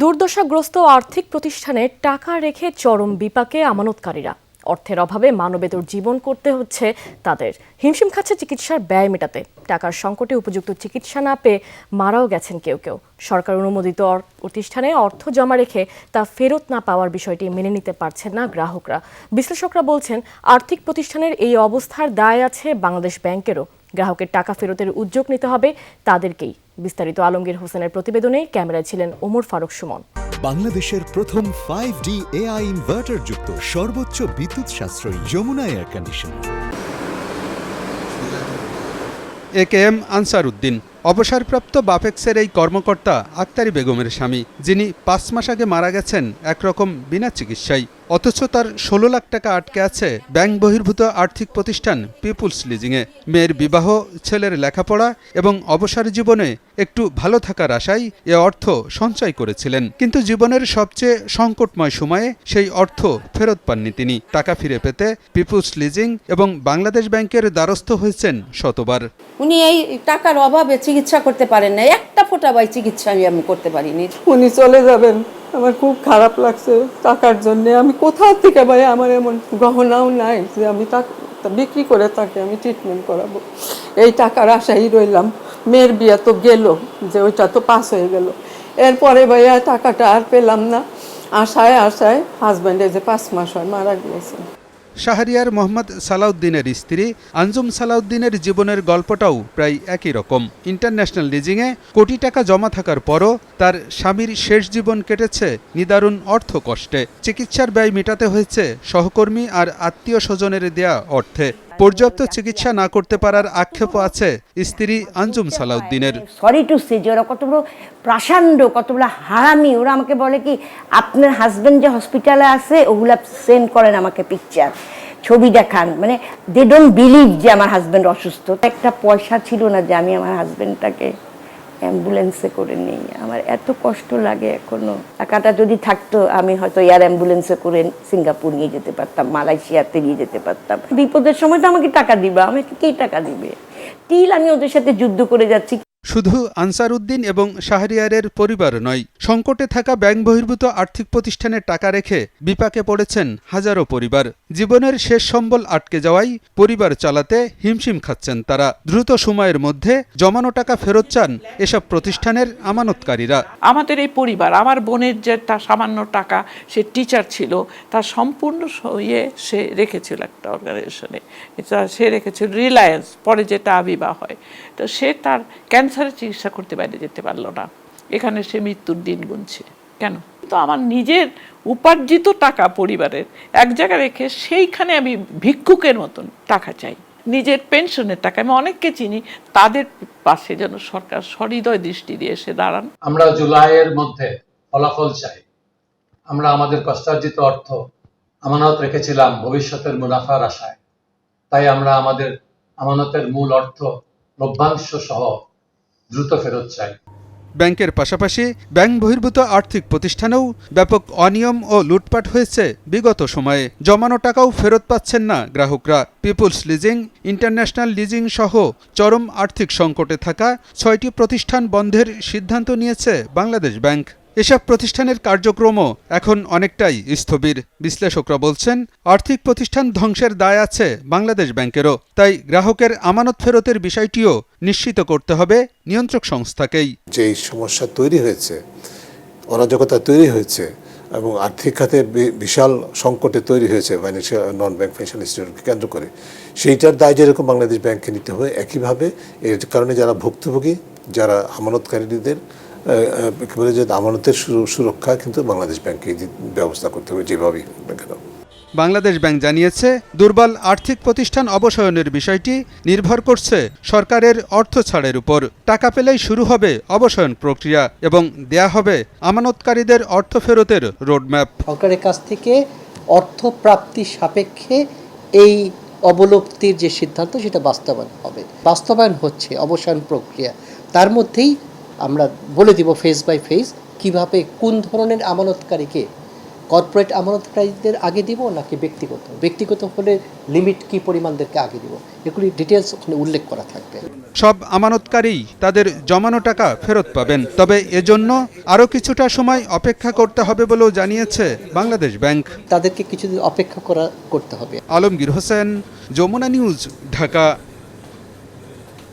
দুর্দশাগ্রস্ত আর্থিক প্রতিষ্ঠানে টাকা রেখে চরম বিপাকে আমানতকারীরা। অর্থের অভাবে মানবেতর জীবন করতে হচ্ছে তাদের। হিমশিম খাচ্ছে চিকিৎসার ব্যয় মেটাতে। টাকার সংকটে উপযুক্ত চিকিৎসা না পেয়ে মারাও গেছেন কেউ কেউ। সরকার অনুমোদিত প্রতিষ্ঠানে অর্থ জমা রেখে তা ফেরত না পাওয়ার বিষয়টি মেনে নিতে পারছেন না গ্রাহকরা। বিশ্লেষকরা বলছেন, আর্থিক প্রতিষ্ঠানের এই অবস্থার দায় আছে বাংলাদেশ ব্যাংকেরও। গ্রাহকের টাকা ফেরতের উদ্যোগ নিতে হবে তাদেরকেই। বিস্তারিত আলমগীর হোসেনের প্রতিবেদনে ক্যামেরায় ছিলেন ওমর ফারুক সুমন। বাংলাদেশের প্রথম 5D AI ইনভার্টার যুক্ত সর্বোচ্চ বিদ্যুৎ সাশ্রয়ী Jamuna air conditioner. AKM Ansar Uddin অবসরপ্রাপ্ত বাপেক্সের এই কর্মকর্তা আক্তারি বেগমের স্বামী, যিনি 5 মাস আগে মারা গেছেন একরকম বিনা চিকিৎসায়। অথচ তার 16 লাখ টাকা আটকে আছে ব্যাংক বহির্ভূত আর্থিক প্রতিষ্ঠান পিপুলস লিজিংয়ে। মেয়ের বিবাহ, ছেলের লেখাপড়া এবং অবসর জীবনে একটু ভালো থাকার আশায় এ অর্থ সঞ্চয় করেছিলেন। কিন্তু জীবনের সবচেয়ে সংকটময় সময়ে সেই অর্থ ফেরত পাননি তিনি। টাকা ফিরে পেতে পিপুলস লিজিং এবং বাংলাদেশ ব্যাংকের দ্বারস্থ হয়েছেন শতবার। উনি এই টাকার অভাবে চিকিৎসা করতে পারেন না, একটা ফোঁটা বাই চিকিৎসা আমি করতে পারিনি। উনি চলে যাবেন, আমার খুব খারাপ লাগছে টাকার জন্য। আমি কোথা থেকে ভাই, আমার এমন গহনাও নাই যে আমি বিক্রি করে তাকে আমি ট্রিটমেন্ট করাবো। এই টাকার আশাই রইলাম। মেয়ের বিয়ে তো গেল, যে ওইটা তো পাস হয়ে গেল। এরপরে ভাইয়া টাকাটা আর পেলাম না। আশায় আশায় হাজব্যান্ডে যে 5 মাস হয় মারা গিয়েছে। শাহরিয়ার মোহাম্মদ সালাউদ্দিনের স্ত্রী আঞ্জুম সালাউদ্দিনের জীবনের গল্পটাও প্রায় একই রকম। ইন্টারন্যাশনাল লিজিংয়ে কোটি টাকা জমা থাকার পরও তার স্বামীর শেষ জীবন কেটেছে নিদারুণ অর্থ কষ্টে। চিকিৎসার ব্যয় মেটাতে হয়েছে সহকর্মী আর আত্মীয় স্বজনের দেয়া অর্থে। পর্যাপ্ত চিকিৎসা না করতে পারার আক্ষেপও আছে স্ত্রী আঞ্জুম সালাউদ্দিনের। সরি টু সে, যে ওরা কতগুলো প্রাসান্ড, কতগুলো হারামি। ওরা আমাকে বলে কি, আপনার হাজবেন্ড যে হসপিটালে আছে ওগুলা সেন্ড করেন আমাকে পিকচার, ছবি দেখান। মানে দে ডোন্ট বিলিভ যে আমার হাজবেন্ড অসুস্থ। একটা পয়সা ছিল না যে আমি আমার হাজবেন্ডটাকে অ্যাম্বুলেন্সে করে নেই। আমার এত কষ্ট লাগে এখনো। টাকাটা যদি থাকতো আমি হয়তো এয়ার অ্যাম্বুলেন্সে করে সিঙ্গাপুর নিয়ে যেতে পারতাম, মালয়েশিয়াতে নিয়ে যেতে পারতাম। বিপদের সময় তো আমাকে টাকা দিবা, আমাকে কে টাকা দিবে? টিল আমি ওদের সাথে যুদ্ধ করে যাচ্ছি। শুধু আনসার উদ্দিন এবং শাহরিয়ারের পরিবার নয়, সংকটে থাকা ব্যাংক বহির্ভূত আর্থিক প্রতিষ্ঠানে টাকা রেখে বিপাকে পড়েছেন হাজারো পরিবার। জীবনের শেষ সম্বল আটকে যাওয়ায় পরিবার চালাতে হিমশিম খাচ্ছেন তারা। দ্রুত সময়ের মধ্যে জমানো টাকা ফেরত চান এসব প্রতিষ্ঠানের আমানতকারীরা। আমাদের এই পরিবার, আমার বোনের যে তার সামান্য টাকা, সে টিচার ছিল, তার সম্পূর্ণ সে রেখেছিল একটা অর্গানাইজেশনে। সে রেখেছিল রিলায়েন্স, পরে যেটা আবিবা হয়। তো সে তার ক্যান্সারের চিকিৎসা করতে বাইরে যেতে পারলো না। এখানে সে মৃত্যুর দিন গুনছে। কেন? তো আমার নিজের উপার্জিত টাকা পরিবারের এক জায়গায় রেখে সেইখানে আমি ভিক্ষুকের মতন টাকা চাই। নিজের পেনশনের টাকা, আমি অনেককে চিনি, তাদের পাশে যেন সরকার সহৃদয় দৃষ্টি দিয়ে এসে দাঁড়ান। আমরা জুলাইয়ের মধ্যে ফলাফল চাই। আমরা আমাদের কষ্টার্জিত অর্থ আমানত রেখেছিলাম ভবিষ্যতের মুনাফার আশায়। তাই আমরা আমাদের আমানতের মূল অর্থ লভ্যাংশ সহ দ্রুত ফেরত চাই। ব্যাংকের পাশাপাশি ব্যাংক বহির্ভূত আর্থিক প্রতিষ্ঠানেও ব্যাপক অনিয়ম ও লুটপাট হয়েছে বিগত সময়ে। জমানো টাকাও ফেরত পাচ্ছেন না গ্রাহকরা। পিপুলস লিজিং, ইন্টারন্যাশনাল লিজিং সহ চরম আর্থিক সংকটে থাকা 6টি প্রতিষ্ঠান বন্ধের সিদ্ধান্ত নিয়েছে বাংলাদেশ ব্যাংক। এসব প্রতিষ্ঠানের কার্যক্রমও এখন অনেকটাই স্থবির। বিশ্লেষকরা বলছেন, আর্থিক প্রতিষ্ঠান ধ্বংসের দায় আছে বাংলাদেশ ব্যাংকেরও। তাই গ্রাহকের আমানত ফেরতের বিষয়টিও নিশ্চিত করতে হবে নিয়ন্ত্রক সংস্থাকেই। যে সমস্যা তৈরি হয়েছে, অরাজকতা তৈরি হয়েছে এবং আর্থিক খাতে বিশাল সংকটে তৈরি হয়েছে ফাইন্যান্সিয়াল নন ব্যাংক ফাইন্যান্সিয়াল ইনস্টিটিউটকে কেন্দ্র করে, সেইটার দায় যেরকম বাংলাদেশ ব্যাংককে নিতে হবে, একইভাবে এর কারণে যারা ভুক্তভোগী, যারা আমানতকারীদের যে আমানতের সুরক্ষা কিন্তু বাংলাদেশ ব্যাংকে ব্যবস্থা করতে হবে যেভাবেই কেন। বাংলাদেশ ব্যাংক জানিয়েছে, দুর্বল আর্থিক প্রতিষ্ঠান অবসায়নের বিষয়টি নির্ভর করছে সরকারের অর্থ ছাড়ের উপর। টাকা পেলেই শুরু হবে অবসায়ন প্রক্রিয়া এবং দেয়া হবে আমানতকারীদের অর্থ ফেরতের রোডম্যাপ। সরকারের কাছ থেকে অর্থ প্রাপ্তি সাপেক্ষে এই অবলুপ্তির যে সিদ্ধান্ত সেটা বাস্তবায়ন হবে। বাস্তবায়ন হচ্ছে অবসায়ন প্রক্রিয়া। তার মধ্যেই আমরা বলে দিব ফেজ বাই ফেজ কিভাবে কোন ধরনের আমানতকারীকে কর্পোরেট আমানতকারীদের আগে দিব নাকি ব্যক্তিগত হলে লিমিট কি পরিমাণদেরকে আগে দিব, এগুলি ডিটেলস ওখানে উল্লেখ করা থাকবে। সব আমানতকারী তাদের জমানো টাকা ফেরত পাবেন, তবে এজন্য আরও কিছুটা সময় অপেক্ষা করতে হবে বলেও জানিয়েছে বাংলাদেশ ব্যাংক। তাদেরকে কিছুদিন অপেক্ষা করতে হবে। আলমগীর হোসেন, যমুনা নিউজ, ঢাকা।